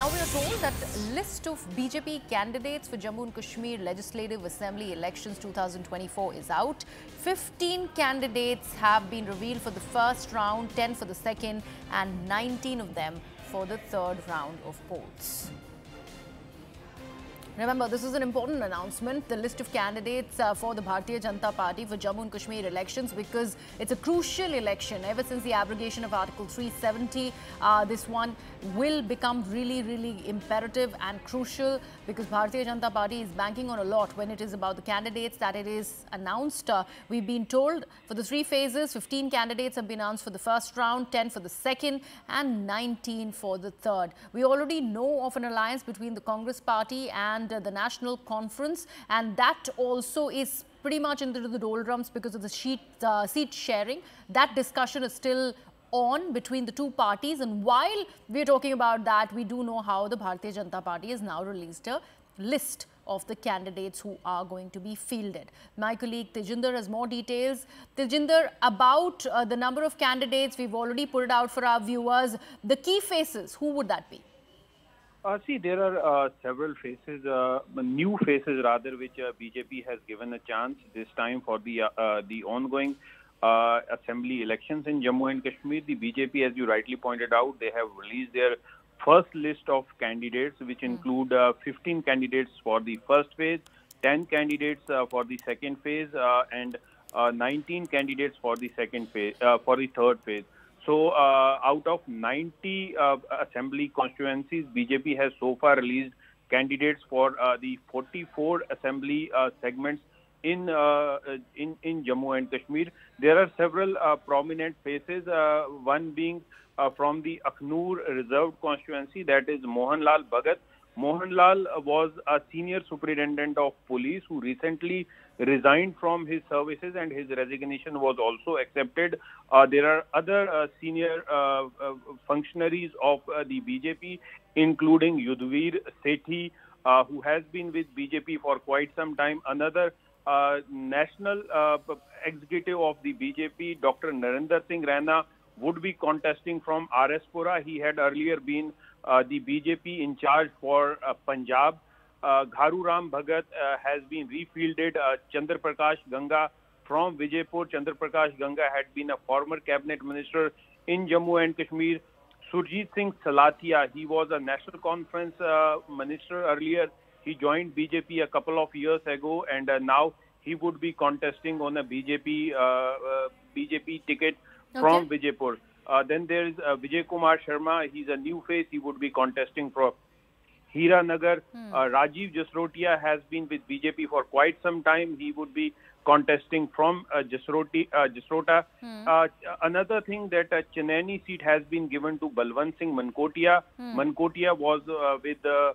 Now we are told that list of BJP candidates for Jammu and Kashmir Legislative Assembly elections 2024 is out. 15 candidates have been revealed for the first round, 10 for the second and 19 of them for the third round of polls. Remember, this is an important announcement, the list of candidates for the Bharatiya Janata Party for Jammu and Kashmir elections, because it's a crucial election. Ever since the abrogation of Article 370, this one will become really imperative and crucial, because Bharatiya Janata Party is banking on a lot when it is about the candidates that it is announced. We've been told for the three phases, 15 candidates have been announced for the first round, 10 for the second and 19 for the third. We already know of an alliance between the Congress Party and the National Conference, and that also is pretty much into the doldrums because of the seat sharing. That discussion is still on between the two parties, and while we're talking about that, we do know how the Bharatiya Janata Party has now released a list of the candidates who are going to be fielded. My colleague Tejinder has more details. Tejinder, about the number of candidates, we've already put it out for our viewers. The key faces, who would that be? See, there are several faces, new faces rather, which BJP has given a chance this time for the ongoing assembly elections in Jammu and Kashmir. The BJP, as you rightly pointed out, they have released their first list of candidates, which include 15 candidates for the first phase, 10 candidates for the second phase, and 19 candidates for the second phase, for the third phase. So, out of 90 assembly constituencies, BJP has so far released candidates for the 44 assembly segments in Jammu and Kashmir. There are several prominent faces. One being from the Aknoor Reserved constituency, that is Mohanlal Bhagat. Mohanlal was a senior superintendent of police who recently resigned from his services, and his resignation was also accepted. There are other senior functionaries of the BJP, including Yudhvir Sethi, who has been with BJP for quite some time. Another national executive of the BJP, Dr. Narinder Singh Raina, would be contesting from RS Pura. He had earlier been the BJP in charge for Punjab. Gharu Ram Bhagat has been refielded. Chandra Prakash Ganga from Vijaypur. Chandra Prakash Ganga had been a former cabinet minister in Jammu and Kashmir. Surjit Singh Salatia, he was a National Conference minister earlier. He joined BJP a couple of years ago, and now he would be contesting on a BJP ticket from Vijaypur. Then there is Vijay Kumar Sharma. He's a new face. He would be contesting for Hiranagar. Rajiv Jasrotia has been with BJP for quite some time. He would be contesting from Jasrota. Another thing, that Chennai seat has been given to Balwant Singh Mankotia. Mankotia was with the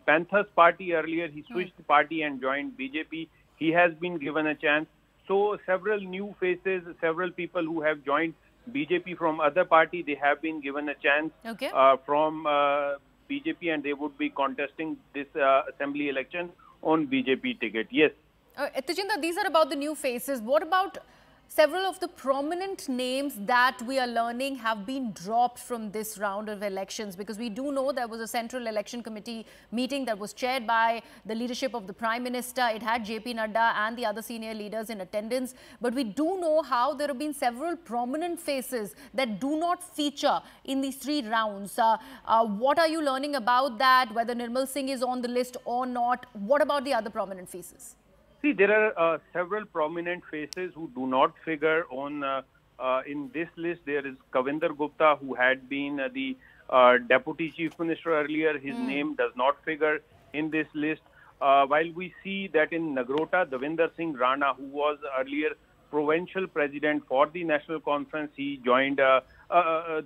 Panthers party earlier. He switched party and joined BJP. He has been given a chance. So several new faces, several people who have joined BJP from other party, they have been given a chance from BJP, and they would be contesting this assembly election on BJP ticket. Yes. Tejinder, these are about the new faces. What about several of the prominent names that we are learning have been dropped from this round of elections? Because we do know there was a Central Election Committee meeting that was chaired by the leadership of the Prime Minister. It had JP Nadda and the other senior leaders in attendance. But we do know how there have been several prominent faces that do not feature in these three rounds. What are you learning about that? Whether Nirmal Singh is on the list or not? What about the other prominent faces? See, there are several prominent faces who do not figure on in this list. There is Kavinder Gupta, who had been the Deputy Chief Minister earlier. His name does not figure in this list. While we see that in Nagrota, Davinder Singh Rana, who was earlier provincial president for the National Conference, he joined the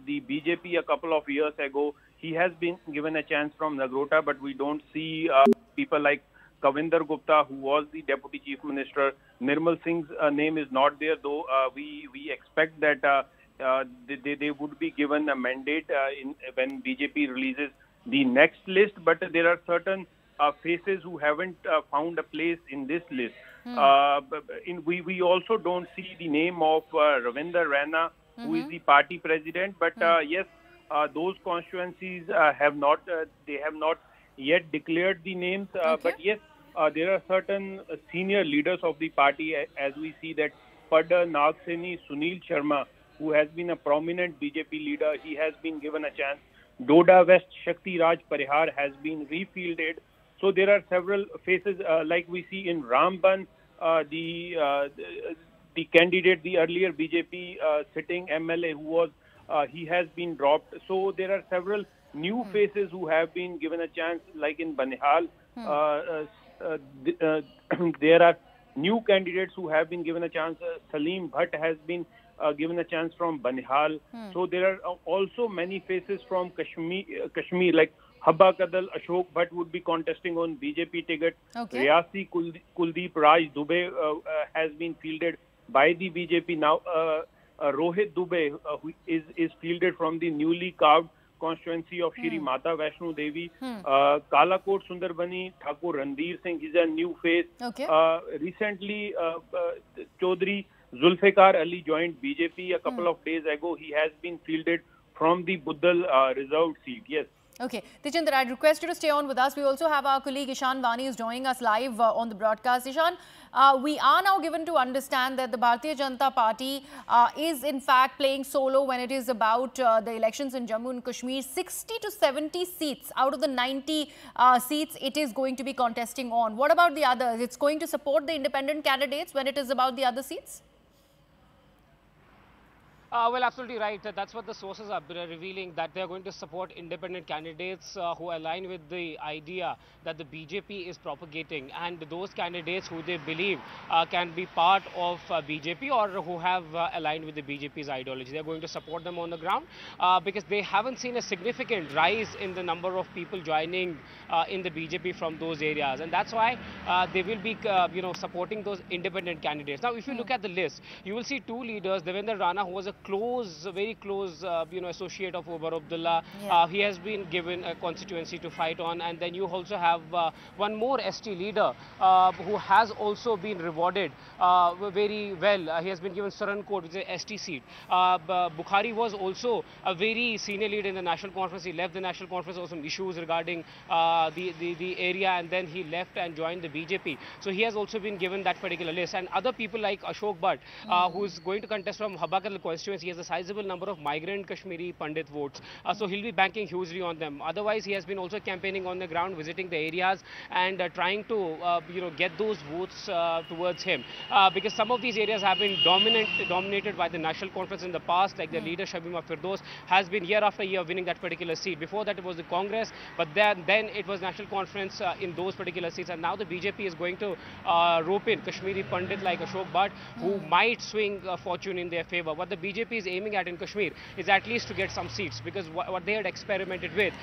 BJP a couple of years ago. He has been given a chance from Nagrota, but we don't see people like Kavinder Gupta, who was the Deputy Chief Minister. Nirmal Singh's name is not there, though we expect that they would be given a mandate when BJP releases the next list. But there are certain faces who haven't found a place in this list. We also don't see the name of Ravinder Raina, who is the party president. But yes, those constituencies they have not yet declared the names. But yes, there are certain senior leaders of the party, as we see that Padda Nagseni Sunil Sharma, who has been a prominent BJP leader, he has been given a chance. Doda West Shakti Raj Parihar has been refielded. So there are several faces, like we see in Ramban, the candidate, the earlier BJP sitting MLA, who was he has been dropped. So there are several new faces who have been given a chance, like in Banihal. There are new candidates who have been given a chance. Salim Bhatt has been given a chance from Banihal. So there are also many faces from Kashmir, like Habba Kadal Ashok Bhatt would be contesting on BJP ticket. Riyasi Kuldeep Raj Dubey has been fielded by the BJP. Now Rohit Dubey who is fielded from the newly carved constituency of Shri Mata Vaishno Devi. Kalakot Sundarbani Thakur Ranveer Singh is a new face. Recently Chaudhry Zulfikar Ali joined BJP a couple of days ago. He has been fielded from the Buddal reserved seat. Yes. Okay, Tejinder, I'd request you to stay on with us. We also have our colleague Ishan Vani who's joining us live on the broadcast. Ishan, we are now given to understand that the Bharatiya Janata Party is in fact playing solo when it is about the elections in Jammu and Kashmir. 60 to 70 seats out of the 90 seats it is going to be contesting on. What about the others? It's going to support the independent candidates when it is about the other seats? Well, absolutely right. That's what the sources are revealing, that they are going to support independent candidates who align with the idea that the BJP is propagating, and those candidates who they believe can be part of BJP or who have aligned with the BJP's ideology. They are going to support them on the ground because they haven't seen a significant rise in the number of people joining in the BJP from those areas, and that's why they will be supporting those independent candidates. Now, if you look at the list, you will see two leaders. Devendra Rana, who was a very close, associate of Omar Abdullah. He has been given a constituency to fight on, and then you also have one more ST leader who has also been rewarded very well. He has been given Sarankot, which is a ST seat. Bukhari was also a very senior leader in the National Conference. He left the National Conference over some issues regarding the area, and then he left and joined the BJP. So he has also been given that particular list. And other people like Ashok Bhatt, who is going to contest from Habba Kadal constituency. He has a sizable number of migrant Kashmiri Pandit votes. So he'll be banking hugely on them. Otherwise, he has been also campaigning on the ground, visiting the areas and trying to, get those votes towards him. Because some of these areas have been dominated by the National Conference in the past, like the leader Shabima Firdaus has been year after year winning that particular seat. Before that, it was the Congress, but then it was National Conference in those particular seats. And now the BJP is going to rope in Kashmiri Pandit like Ashok Bhatt, who might swing fortune in their favor. What the BJP is aiming at in Kashmir is at least to get some seats, because what they had experimented with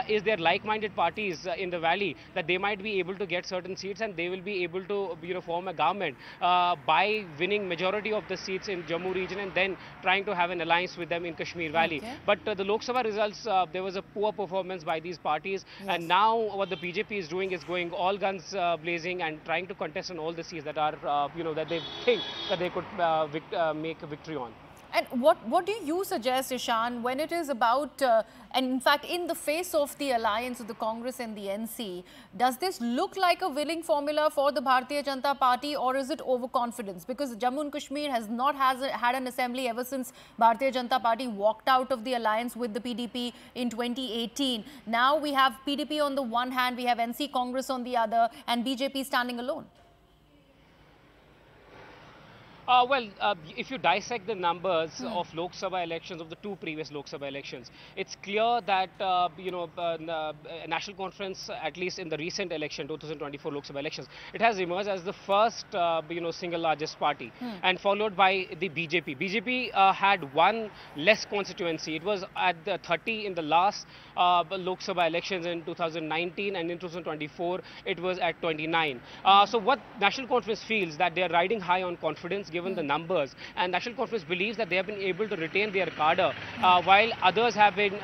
is their like-minded parties in the valley, that they might be able to get certain seats and they will be able to form a government by winning majority of the seats in Jammu region and then trying to have an alliance with them in Kashmir valley. But the Lok Sabha results, there was a poor performance by these parties, and now what the BJP is doing is going all guns blazing and trying to contest on all the seats that are that they think that they could make a victory on. And what do you suggest, Ishan, when it is about, and in fact, in the face of the alliance of the Congress and the NC, does this look like a winning formula for the Bharatiya Janata Party, or is it overconfidence? Because Jammu and Kashmir has not had an assembly ever since Bharatiya Janata Party walked out of the alliance with the PDP in 2018. Now we have PDP on the one hand, we have NC Congress on the other, and BJP standing alone. If you dissect the numbers of Lok Sabha elections, of the two previous Lok Sabha elections, it's clear that, National Conference, at least in the recent election, 2024 Lok Sabha elections, it has emerged as the first, single largest party, and followed by the BJP. BJP had one less constituency. It was at the 30 in the last Lok Sabha elections in 2019, and in 2024, it was at 29. So what National Conference feels that they are riding high on confidence, given the numbers, and National Conference believes that they have been able to retain their cadre, while others have been,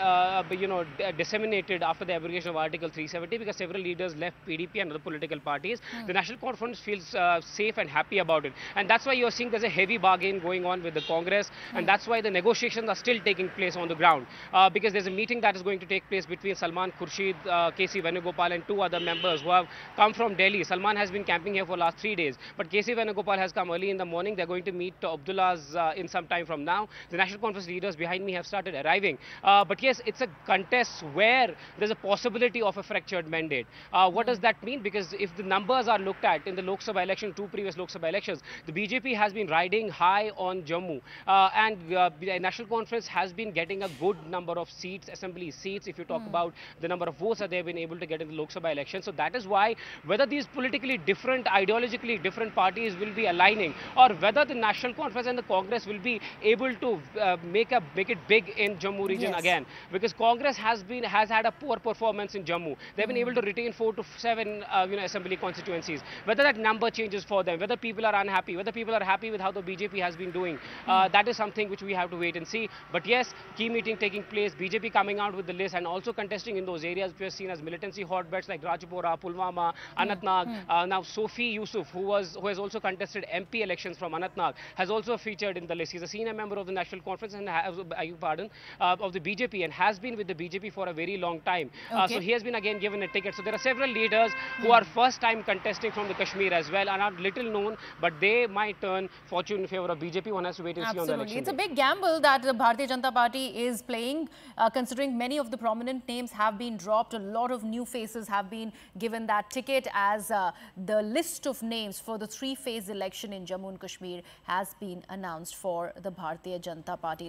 disseminated after the abrogation of Article 370 because several leaders left PDP and other political parties. The National Conference feels safe and happy about it, and that's why you're seeing there's a heavy bargain going on with the Congress, and that's why the negotiations are still taking place on the ground, because there's a meeting that is going to take place between Salman Khurshid, KC Venugopal and two other members who have come from Delhi. Salman has been camping here for the last 3 days, but KC Venugopal has come early in the morning. They're going to meet Abdullah's in some time from now. The National Conference leaders behind me have started arriving. But yes, it's a contest where there's a possibility of a fractured mandate. What does that mean? Because if the numbers are looked at in the Lok Sabha election, two previous Lok Sabha elections, the BJP has been riding high on Jammu, and the National Conference has been getting a good number of seats, assembly seats, if you talk about the number of votes that they've been able to get in the Lok Sabha election. So that is why whether these politically different, ideologically different parties will be aligning, or whether the National Conference and the Congress will be able to make it big in Jammu region again, because Congress has had a poor performance in Jammu. They've been able to retain 4 to 7 assembly constituencies. Whether that number changes for them, whether people are unhappy, whether people are happy with how the BJP has been doing, that is something which we have to wait and see. But yes, key meeting taking place, BJP coming out with the list and also contesting in those areas which are seen as militancy hotbeds like Rajpura, Pulwama, Anantnag. Now Sophie Yusuf, who has also contested MP elections from Anantnag, has also featured in the list. He's a senior member of the National Conference and of the BJP, and has been with the BJP for a very long time. So he has been again given a ticket. So there are several leaders who are first time contesting from the Kashmir as well and are little known, but they might turn fortune in favor of BJP. One has to wait and see on the election. It's a big gamble that the Bharatiya Janata Party is playing, considering many of the prominent names have been dropped. A lot of new faces have been given that ticket, as the list of names for the 3-phase election in Jammu and Kashmir has been announced for the Bharatiya Janata Party.